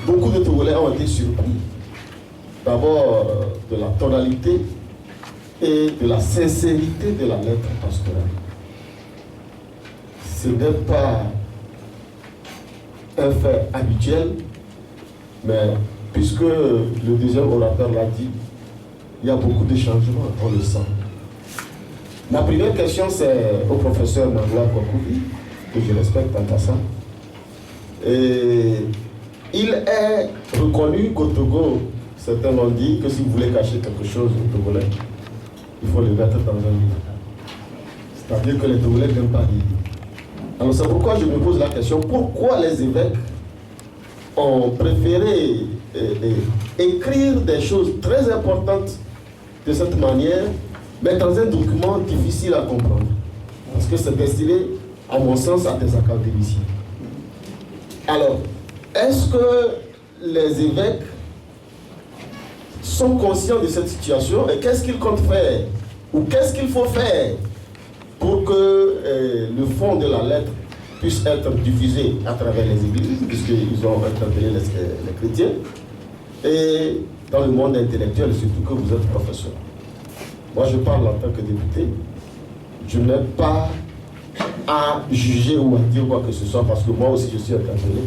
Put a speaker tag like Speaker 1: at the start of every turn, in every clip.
Speaker 1: beaucoup de Togolais ont été surpris. D'abord de la tonalité et de la sincérité de la lettre pastorale. Ce n'est pas un fait habituel, mais puisque le deuxième orateur l'a dit, il y a beaucoup de changements, on le sent. Ma première question, c'est au professeur Mangla Kwakoubi, que je respecte en passant. Et il est reconnu qu'au Togo, certains l'ont dit, que si vous voulez cacher quelque chose aux Togolais, il faut le mettre dans un livre. C'est-à-dire que les Togolais n'aiment pas lire. Alors c'est pourquoi je me pose la question, pourquoi les évêques ont préféré écrire des choses très importantes de cette manière, mais dans un document difficile à comprendre. Parce que c'est destiné, à mon sens, à des académiciens. Alors, est-ce que les évêques sont conscients de cette situation et qu'est-ce qu'ils comptent faire? Ou qu'est-ce qu'il faut faire pour que le fond de la lettre puisse être diffusé à travers les églises, puisqu'ils ont interpellé les chrétiens, et dans le monde intellectuel, surtout que vous êtes professeur. Moi, je parle en tant que député. Je n'ai pas à juger ou à dire quoi que ce soit, parce que moi aussi, je suis interpellé.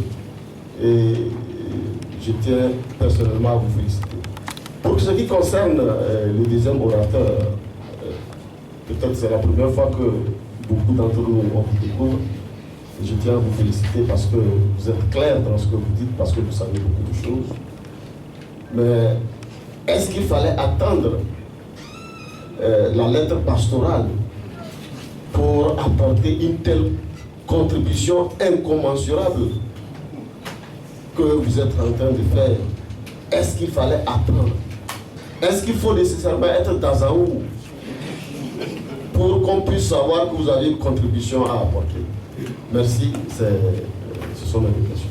Speaker 1: Et je tiens personnellement à vous féliciter. Pour ce qui concerne le deuxième orateur, peut-être c'est la première fois que beaucoup d'entre nous on vous découvre. Je tiens à vous féliciter parce que vous êtes clair dans ce que vous dites, parce que vous savez beaucoup de choses. Mais est-ce qu'il fallait attendre la lettre pastorale pour apporter une telle contribution incommensurable que vous êtes en train de faire? Est-ce qu'il fallait attendre? Est-ce qu'il faut nécessairement être dans un ou pour qu'on puisse savoir que vous avez une contribution à apporter? Merci, ce sont mes questions.